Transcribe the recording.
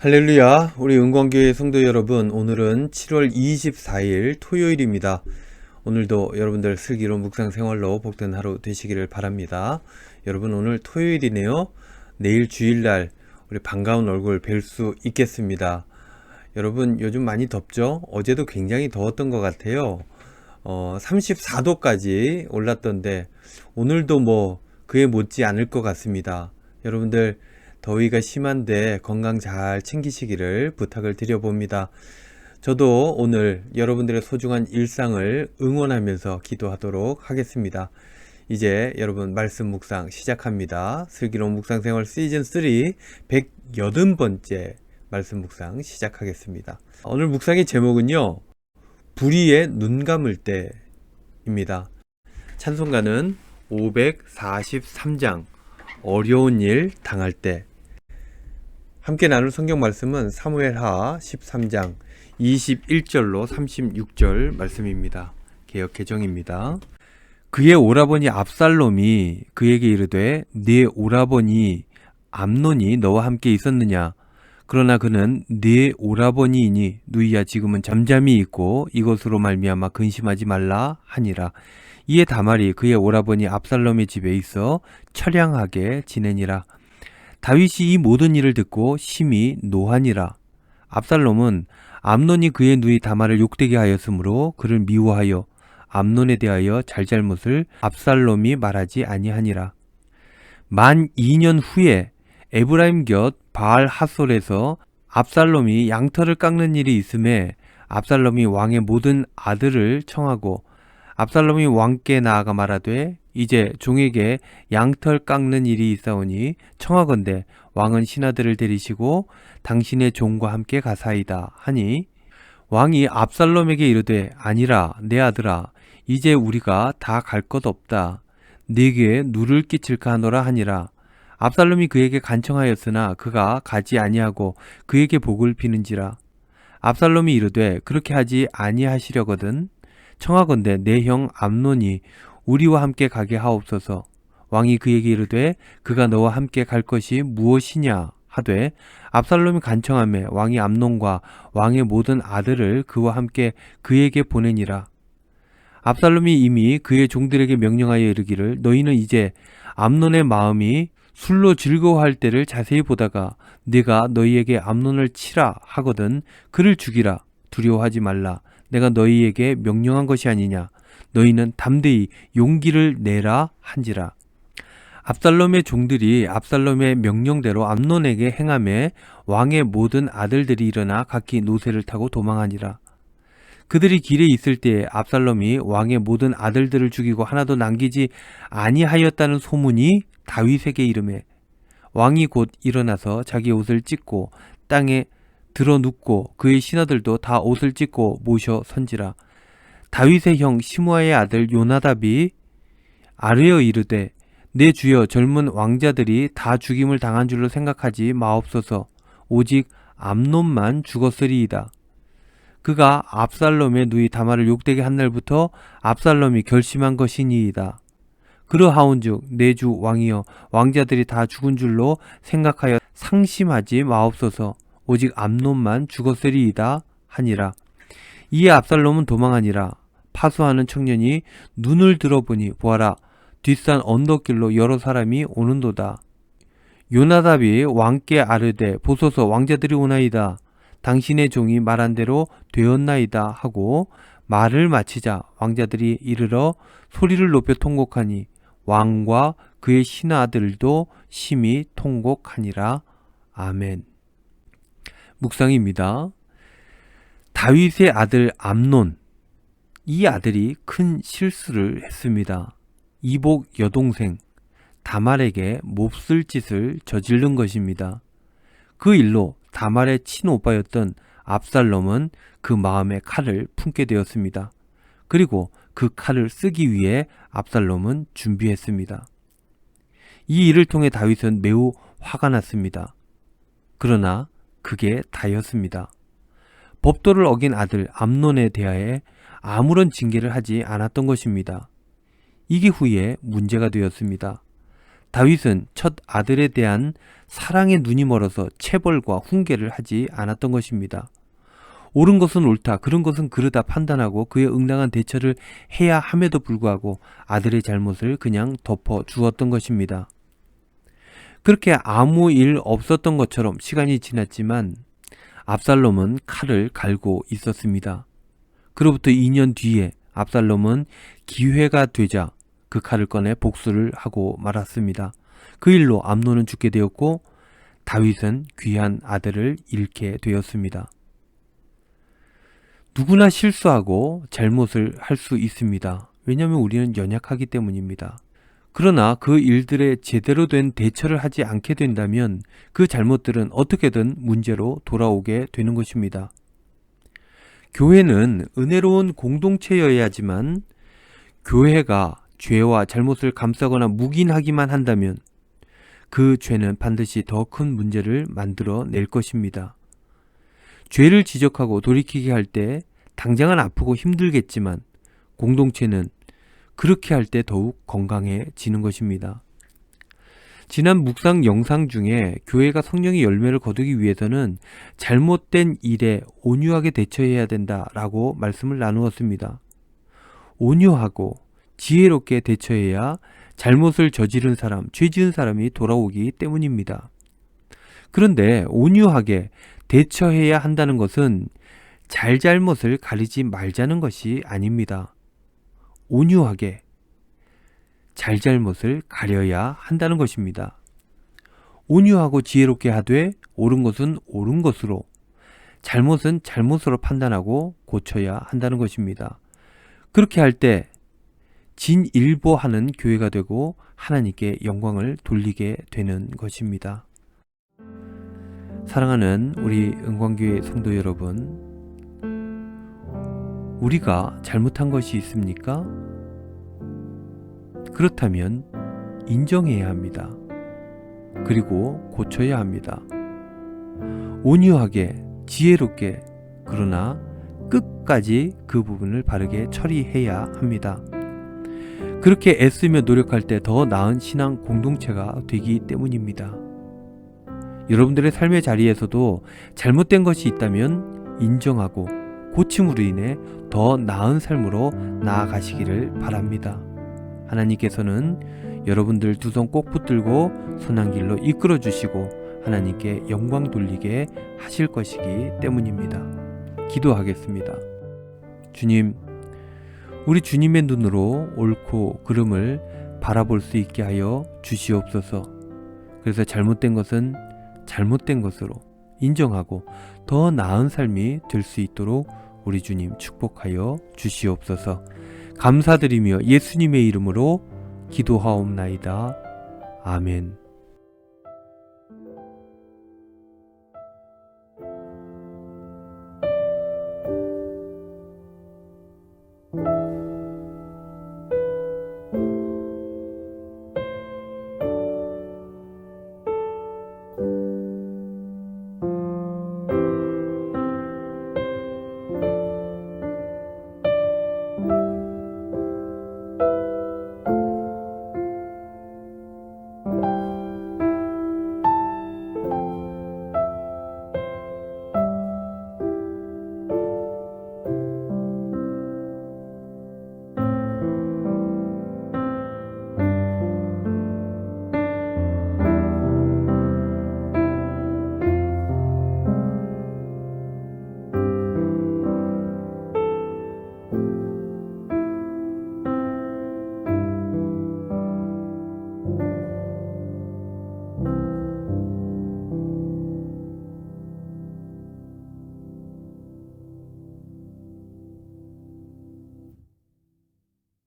할렐루야, 우리 은광교회 성도 여러분, 오늘은 7월 24일 토요일입니다. 오늘도 여러분들 슬기로운 묵상 생활로 복된 하루 되시기를 바랍니다. 여러분, 오늘 토요일이네요. 내일 주일날 우리 반가운 얼굴 뵐 수 있겠습니다. 여러분, 요즘 많이 덥죠? 어제도 굉장히 더웠던 것 같아요. 34도까지 올랐던데 오늘도 그에 못지 않을 것 같습니다. 여러분들 더위가 심한데 건강 잘 챙기시기를 부탁을 드려봅니다. 저도 오늘 여러분들의 소중한 일상을 응원하면서 기도하도록 하겠습니다. 이제 여러분 말씀 묵상 시작합니다. 슬기로운 묵상생활 시즌3 180번째 말씀 묵상 시작하겠습니다. 오늘 묵상의 제목은요, 불의에 눈 감을 때입니다. 찬송가는 543장 어려운 일 당할 때. 함께 나눌 성경 말씀은 사무엘하 13장 21절로 36절 말씀입니다. 개역 개정입니다. 그의 오라버니 압살롬이 그에게 이르되 네 오라버니 암논이 너와 함께 있었느냐? 그러나 그는 네 오라버니이니 누이야 지금은 잠잠히 있고 이것으로 말미암아 근심하지 말라 하니라. 이에 다말이 그의 오라버니 압살롬의 집에 있어 처량하게 지내니라. 다윗이 이 모든 일을 듣고 심히 노하니라. 압살롬은 암논이 그의 누이 다말을 욕되게 하였으므로 그를 미워하여 암논에 대하여 잘잘못을 압살롬이 말하지 아니하니라. 만 2년 후에 에브라임 곁 바알 핫솔에서 압살롬이 양털을 깎는 일이 있음에 압살롬이 왕의 모든 아들을 청하고 압살롬이 왕께 나아가 말하되 이제 종에게 양털 깎는 일이 있사오니 청하건대 왕은 신하들을 데리시고 당신의 종과 함께 가사이다 하니 왕이 압살롬에게 이르되 아니라 내 아들아 이제 우리가 다 갈 것 없다. 네게 누를 끼칠까 하노라 하니라. 압살롬이 그에게 간청하였으나 그가 가지 아니하고 그에게 복을 비는지라. 압살롬이 이르되 그렇게 하지 아니하시려거든 청하건대 내 형 암논이 우리와 함께 가게 하옵소서. 왕이 그에게 이르되 그가 너와 함께 갈 것이 무엇이냐 하되 압살롬이 간청하매 왕이 암논과 왕의 모든 아들을 그와 함께 그에게 보내니라. 압살롬이 이미 그의 종들에게 명령하여 이르기를 너희는 이제 암논의 마음이 술로 즐거워할 때를 자세히 보다가 네가 너희에게 암논을 치라 하거든 그를 죽이라. 두려워하지 말라. 내가 너희에게 명령한 것이 아니냐. 너희는 담대히 용기를 내라 한지라. 압살롬의 종들이 압살롬의 명령대로 암논에게 행하매 왕의 모든 아들들이 일어나 각기 노새를 타고 도망하니라. 그들이 길에 있을 때에 압살롬이 왕의 모든 아들들을 죽이고 하나도 남기지 아니하였다는 소문이 다윗에게 이르매 왕이 곧 일어나서 자기 옷을 찢고 땅에 들어 눕고 그의 신하들도 다 옷을 찢고 모셔 선지라. 다윗의 형 시므아의 아들 요나답이 아뢰어 이르되 내 주여 젊은 왕자들이 다 죽임을 당한 줄로 생각하지 마옵소서. 오직 암논만 죽었으리이다. 그가 압살롬의 누이 다말을 욕되게 한 날부터 압살롬이 결심한 것이니이다. 그러하온즉 내 주 왕이여 왕자들이 다 죽은 줄로 생각하여 상심하지 마옵소서. 오직 암논만 죽었으리이다 하니라. 이에 압살롬은 도망하니라. 파수하는 청년이 눈을 들어보니 보아라 뒷산 언덕길로 여러 사람이 오는도다. 요나답이 왕께 아뢰되 보소서 왕자들이 오나이다. 당신의 종이 말한 대로 되었나이다 하고 말을 마치자 왕자들이 이르러 소리를 높여 통곡하니 왕과 그의 신하들도 심히 통곡하니라. 아멘. 묵상입니다. 다윗의 아들 암논, 이 아들이 큰 실수를 했습니다. 이복 여동생 다말에게 몹쓸 짓을 저지른 것입니다. 그 일로 다말의 친오빠였던 압살롬은 그 마음에 칼을 품게 되었습니다. 그리고 그 칼을 쓰기 위해 압살롬은 준비했습니다. 이 일을 통해 다윗은 매우 화가 났습니다. 그러나 그게 다였습니다. 법도를 어긴 아들 암논에 대하여 아무런 징계를 하지 않았던 것입니다. 이게 후에 문제가 되었습니다. 다윗은 첫 아들에 대한 사랑의 눈이 멀어서 체벌과 훈계를 하지 않았던 것입니다. 옳은 것은 옳다, 그른 것은 그르다 판단하고 그에 응당한 대처를 해야 함에도 불구하고 아들의 잘못을 그냥 덮어 주었던 것입니다. 그렇게 아무 일 없었던 것처럼 시간이 지났지만 압살롬은 칼을 갈고 있었습니다. 그로부터 2년 뒤에 압살롬은 기회가 되자 그 칼을 꺼내 복수를 하고 말았습니다. 그 일로 암논은 죽게 되었고 다윗은 귀한 아들을 잃게 되었습니다. 누구나 실수하고 잘못을 할 수 있습니다. 왜냐하면 우리는 연약하기 때문입니다. 그러나 그 일들에 제대로 된 대처를 하지 않게 된다면 그 잘못들은 어떻게든 문제로 돌아오게 되는 것입니다. 교회는 은혜로운 공동체여야지만 교회가 죄와 잘못을 감싸거나 묵인하기만 한다면 그 죄는 반드시 더 큰 문제를 만들어 낼 것입니다. 죄를 지적하고 돌이키게 할 때 당장은 아프고 힘들겠지만 공동체는 그렇게 할 때 더욱 건강해지는 것입니다. 지난 묵상 영상 중에 교회가 성령의 열매를 거두기 위해서는 잘못된 일에 온유하게 대처해야 된다라고 말씀을 나누었습니다. 온유하고 지혜롭게 대처해야 잘못을 저지른 사람, 죄 지은 사람이 돌아오기 때문입니다. 그런데 온유하게 대처해야 한다는 것은 잘잘못을 가리지 말자는 것이 아닙니다. 온유하게 잘잘못을 가려야 한다는 것입니다. 온유하고 지혜롭게 하되 옳은 것은 옳은 것으로, 잘못은 잘못으로 판단하고 고쳐야 한다는 것입니다. 그렇게 할 때 진일보하는 교회가 되고 하나님께 영광을 돌리게 되는 것입니다. 사랑하는 우리 은광교회 성도 여러분, 우리가 잘못한 것이 있습니까? 그렇다면 인정해야 합니다. 그리고 고쳐야 합니다. 온유하게, 지혜롭게, 그러나 끝까지 그 부분을 바르게 처리해야 합니다. 그렇게 애쓰며 노력할 때 더 나은 신앙 공동체가 되기 때문입니다. 여러분들의 삶의 자리에서도 잘못된 것이 있다면 인정하고 고침으로 인해 더 나은 삶으로 나아가시기를 바랍니다. 하나님께서는 여러분들 두 손 꼭 붙들고 선한 길로 이끌어 주시고 하나님께 영광 돌리게 하실 것이기 때문입니다. 기도하겠습니다. 주님, 우리 주님의 눈으로 옳고 그름을 바라볼 수 있게 하여 주시옵소서. 그래서 잘못된 것은 잘못된 것으로 인정하고 더 나은 삶이 될 수 있도록 우리 주님 축복하여 주시옵소서. 감사드리며 예수님의 이름으로 기도하옵나이다. 아멘.